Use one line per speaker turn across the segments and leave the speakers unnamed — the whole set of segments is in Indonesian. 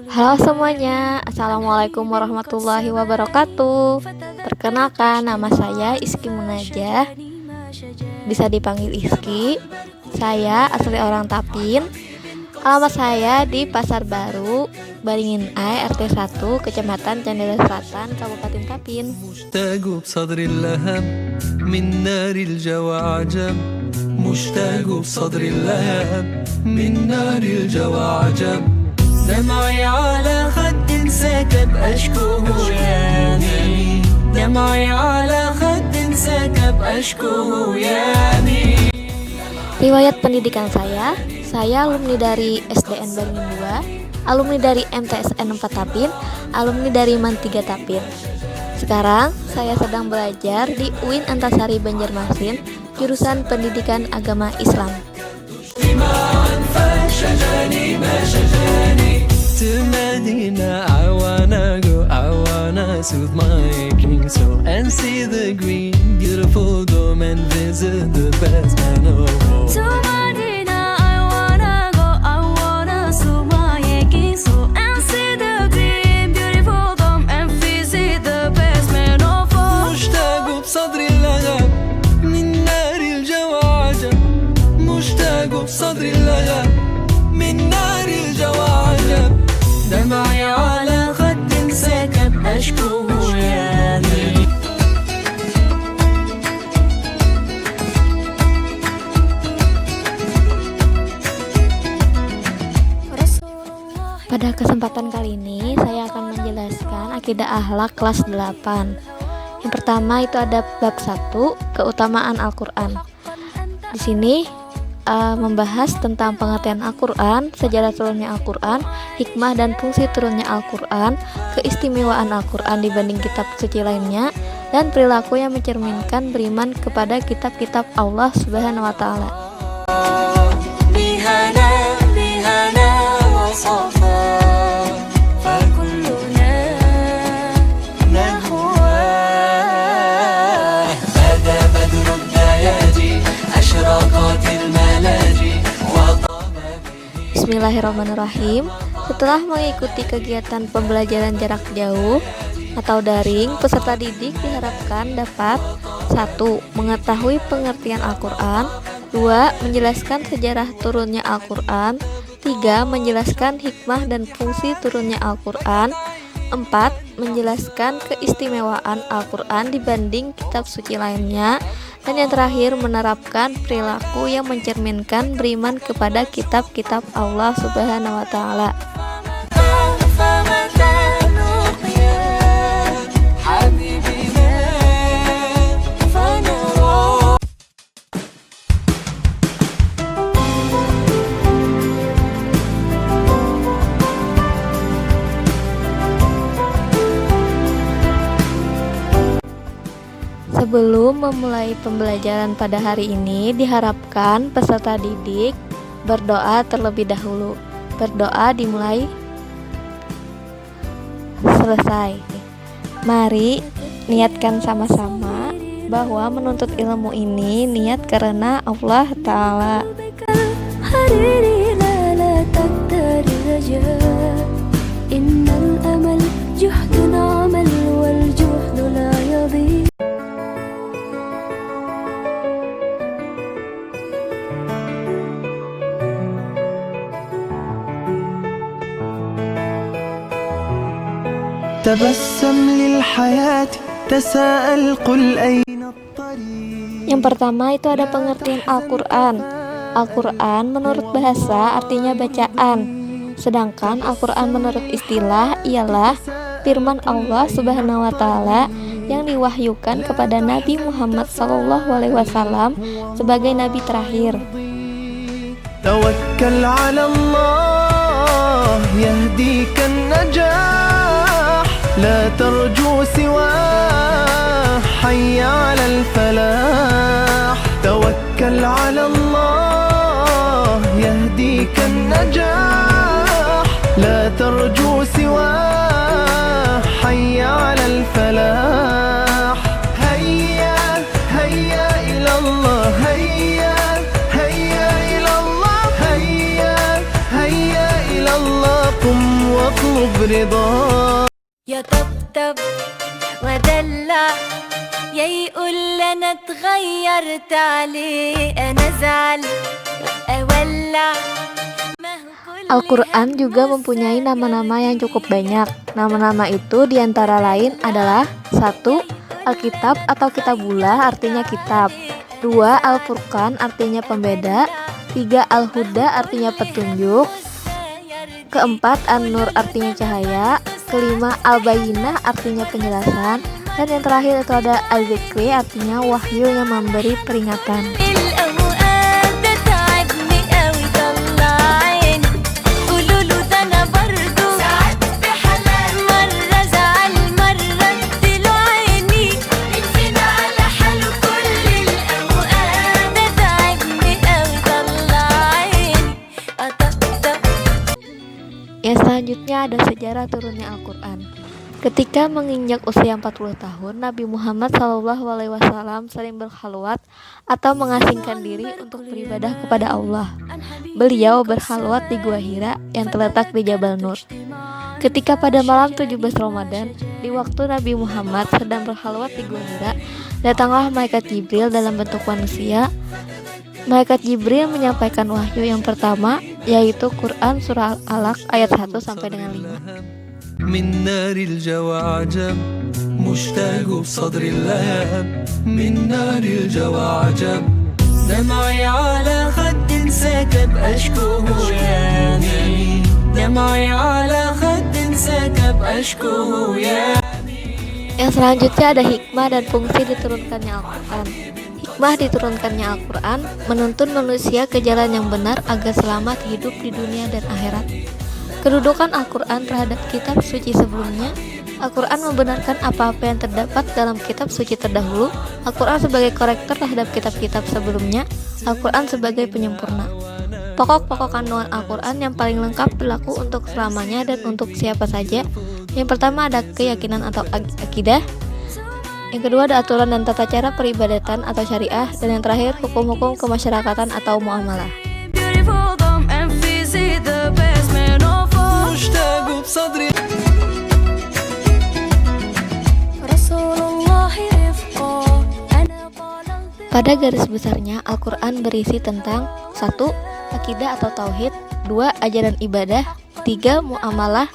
Halo semuanya, Assalamualaikum warahmatullahi wabarakatuh. Perkenalkan, nama saya Iski Munajah, bisa dipanggil Iski. Saya asli orang Tapin. Alamat saya di Pasar Baru, Baringin A, RT 1, Kecamatan Candela Selatan, Kabupaten Tapin.
دمعي على خد سكب أشكوه يامي دمعي على خد سكب أشكوه يامي.
Riwayat pendidikan saya alumni dari SDN Baringin 2, alumni dari MTSN 4 Tapin, alumni dari MAN 3 Tapin. Sekarang saya sedang belajar di UIN Antasari Banjarmasin, jurusan Pendidikan Agama Islam.
To Medina, I wanna go, I wanna soothe my aching soul and see the green, beautiful dome and visit the best man of all. To Medina, I wanna go, I wanna soothe my aching soul and see the green, beautiful dome and visit the best man of all. مشتاق بصدري اللغم من نار الجواعجب مشتاق بصدري اللغم من نار الجواعجب دمعي على خد سكب أشكوه يامي.
Pada kesempatan kali ini saya akan menjelaskan akidah akhlak kelas 8. Yang pertama itu ada bab 1, keutamaan Al-Qur'an. Di sini membahas tentang pengertian Al-Quran, sejarah turunnya Al-Quran, hikmah dan fungsi turunnya Al-Quran, keistimewaan Al-Quran dibanding kitab suci lainnya, dan perilaku yang mencerminkan beriman kepada kitab-kitab Allah Subhanahu wa Ta'ala. Bismillahirrahmanirrahim. Setelah mengikuti kegiatan pembelajaran jarak jauh atau daring, peserta didik diharapkan dapat 1. Mengetahui pengertian Al-Quran, 2. Menjelaskan sejarah turunnya Al-Quran, 3. Menjelaskan hikmah dan fungsi turunnya Al-Quran, 4. Menjelaskan keistimewaan Al-Quran dibanding kitab suci lainnya, dan yang terakhir menerapkan perilaku yang mencerminkan beriman kepada kitab-kitab Allah Subhanahu wa Ta'ala. Sebelum memulai pembelajaran pada hari ini, diharapkan peserta didik berdoa terlebih dahulu. Berdoa dimulai selesai. Mari niatkan sama-sama bahwa menuntut ilmu ini niat karena Allah Ta'ala. Yang pertama itu ada pengertian Al-Quran. Al-Quran menurut bahasa artinya bacaan, sedangkan Al-Quran menurut istilah ialah firman Allah Subhanahu wa Ta'ala yang diwahyukan kepada Nabi Muhammad SAW sebagai nabi terakhir.
Tawakkal 'ala Allah yahdikan najah la tarju siwa hayya 'alal falah. Tawakkal 'ala Allah yahdikan najah la tarju siwa hayya 'alal falah. Hayya hayya ila Allah hayya hayya ila Allah hayya hayya ila Allah qum wa برضا
يا طبطب ودلع يا يقول انا اتغيرت عليه انا زعل اولع
Al-Quran juga mempunyai nama-nama yang cukup banyak. Nama-nama itu diantara lain adalah 1. Alkitab atau Kitabullah artinya kitab. 2. Al-Furqan artinya pembeda. 3. Al-Huda artinya petunjuk. Keempat, An-Nur artinya cahaya. Kelima, Al-Bayyinah artinya penjelasan. Dan yang terakhir itu ada Al-Zikri artinya wahyu yang memberi peringatan.
الأوقات بتعبني قوي طلعين قولوا له ده انا برضو ساعات بحلال مرة زعل مرة اديله عيني مين فينا على حاله كل الأوقات بتعبني قوي طلعين أطقطق.
Yang selanjutnya ada sejarah turunnya Al-Quran. Ketika menginjak usia 40 tahun, Nabi Muhammad SAW sering berkhalwat atau mengasingkan diri untuk beribadah kepada Allah. Beliau berkhalwat di Gua Hira yang terletak di Jabal Nur. Ketika pada malam 17 Ramadan, di waktu Nabi Muhammad sedang berkhalwat di Gua Hira, datanglah malaikat Jibril dalam bentuk manusia. Malaikat Jibril menyampaikan wahyu yang pertama, yaitu Quran surah Al-Alaq ayat 1 sampai dengan 5.
من نار الجوى عجب مشتاق بصدر اللهب من نار الجوى عجب دمعي على خد سكب أشكوه يا أمين دمعي على خد سكب أشكوه يا.
Yang selanjutnya ada hikmah dan fungsi diturunkannya Al-Quran. Hikmah diturunkannya Al-Quran menuntun manusia ke jalan yang benar agar selamat hidup di dunia dan akhirat. Kedudukan Al-Quran terhadap kitab suci sebelumnya. Al-Quran membenarkan apa-apa yang terdapat dalam kitab suci terdahulu. Al-Quran sebagai korektor terhadap kitab-kitab sebelumnya. Al-Quran sebagai penyempurna. Pokok-pokok kandungan Al-Quran yang paling lengkap berlaku untuk selamanya dan untuk siapa saja. Yang pertama ada keyakinan atau akidah. Yang kedua ada aturan dan tata cara peribadatan atau syariah. Dan yang terakhir hukum-hukum kemasyarakatan atau muamalah.
Beautiful dumb and fizzy the best man of all
مشتاق بصدري
Rasulullah rifqa ana qalal.
Pada garis besarnya, Al-Quran berisi tentang 1. Akidah atau tauhid. 2. Ajaran ibadah. 3. Muamalah.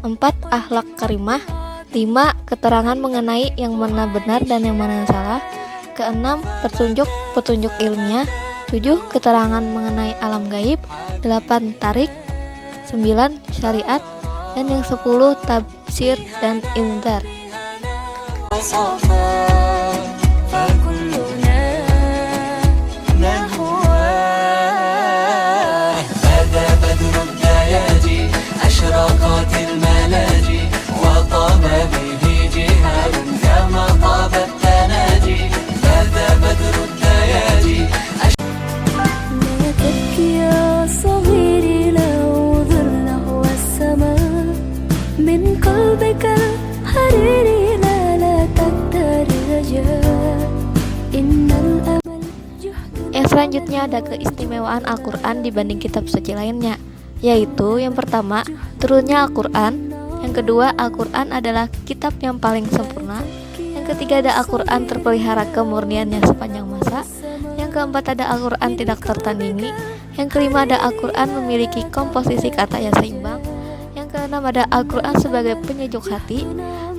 4. Akhlak karimah. 5. Keterangan mengenai yang mana benar dan yang mana salah. Keenam, petunjuk ilmiah. 7. Keterangan mengenai alam gaib. 8. Tarik. 9. Syariat. Dan yang 10. Tafsir dan inzar.
فكلنا نهواه
بدا بدر الدياجي أشرقت الملاجي وطاب به جهاد كما طاب التناجي بدا بدر الدياجي
لا تبكي يا صغيري لا عذر نحو السماء من قلبك الحريري لا تكتر الرجاء إن الأمل جهد.
Yang selanjutnya ada keistimewaan Al-Quran dibanding kitab suci lainnya, yaitu yang pertama, turunnya Al-Quran. Yang kedua, Al-Quran adalah kitab yang paling sempurna. Yang ketiga ada Al-Quran terpelihara kemurniannya sepanjang masa. Yang keempat ada Al-Quran tidak tertandingi. Yang kelima ada Al-Quran memiliki komposisi kata yang seimbang. Yang keenam ada Al-Quran sebagai penyejuk hati.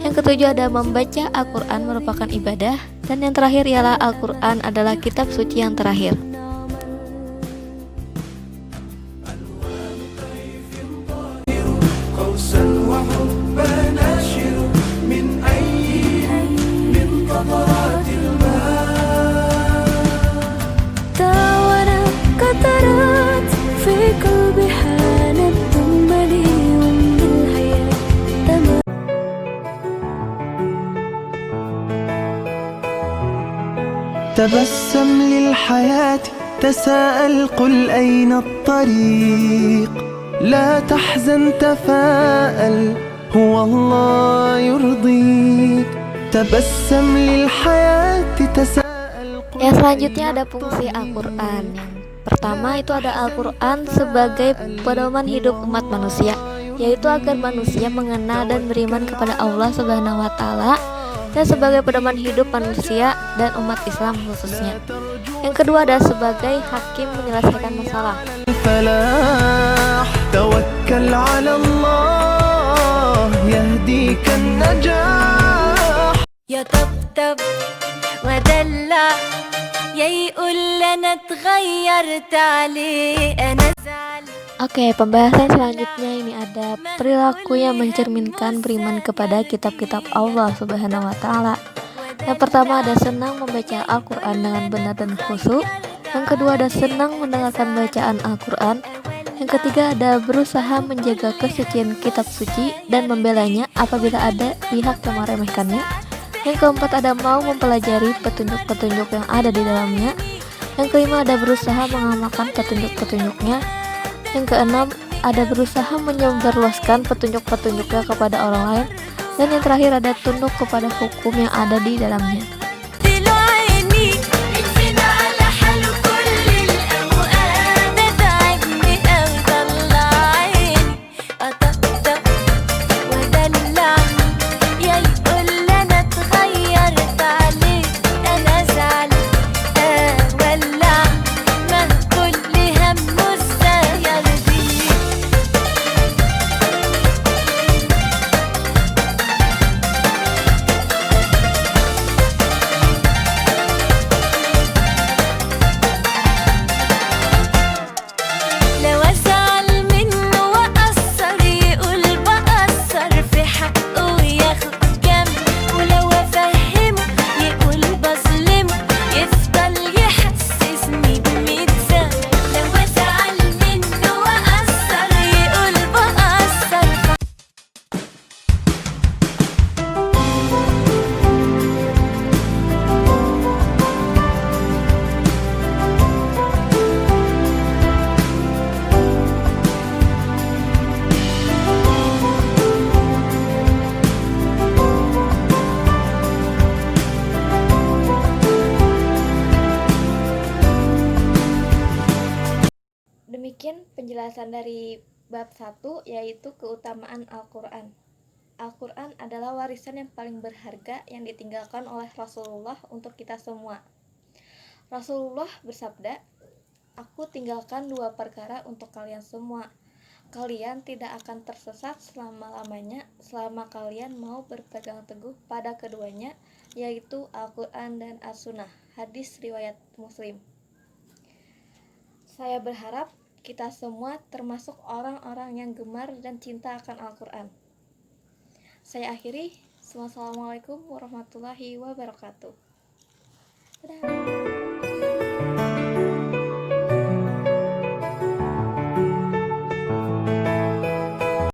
Yang ketujuh ada membaca Al-Quran merupakan ibadah. Dan yang terakhir ialah Al-Quran adalah kitab suci yang terakhir.
قوسا وحبا ناشر من أي من قطرات الماء
تعاون قطرات في قلبي حانت مليء بالحياة تمام.
تبسم للحياة تساءل قل أين الطريق لا تحزن تفاءل هو الله يرضيك تبسم للحياة تساءل قل
Yang selanjutnya ada fungsi Al-Quran. Yang pertama itu ada Al-Quran sebagai pedoman hidup umat manusia. yaitu agar manusia mengenal dan beriman kepada Allah Subhanahu wa taala dan sebagai pedoman hidup manusia dan umat Islam khususnya. Yang kedua adalah sebagai hakim menyelesaikan masalah.
الفلاح توكل على الله يهديك النجاح
يا طبطب ودلع يا يقول لنا اتغيرت عليه انا زعل.
Oke, pembahasan selanjutnya ini ada perilaku yang mencerminkan beriman kepada kitab-kitab Allah Subhanahu wa taala. Yang pertama ada senang membaca Al-Qur'an dengan benar dan khusyuk. Yang kedua ada senang mendengarkan bacaan Al-Qur'an. Yang ketiga ada berusaha menjaga kesucian kitab suci dan membelanya apabila ada pihak yang meremehkannya. Yang keempat ada mau mempelajari petunjuk-petunjuk yang ada di dalamnya. Yang kelima ada berusaha mengamalkan petunjuk-petunjuknya. Yang keenam ada berusaha menyebarluaskan petunjuk-petunjuknya kepada orang lain. Dan yang terakhir ada tunduk kepada hukum yang ada di dalamnya. Demikian penjelasan dari bab 1 yaitu keutamaan Al-Qur'an. Al-Qur'an adalah warisan yang paling berharga yang ditinggalkan oleh Rasulullah untuk kita semua. Rasulullah bersabda, "Aku tinggalkan 2 perkara untuk kalian semua. Kalian tidak akan tersesat selama-lamanya selama kalian mau berpegang teguh pada keduanya, yaitu Al-Qur'an dan As-Sunnah." Hadis riwayat Muslim. Saya berharap kita semua termasuk orang-orang yang gemar dan cinta akan Al-Qur'an. Saya akhiri. Wassalamualaikum warahmatullahi wabarakatuh. Dadah.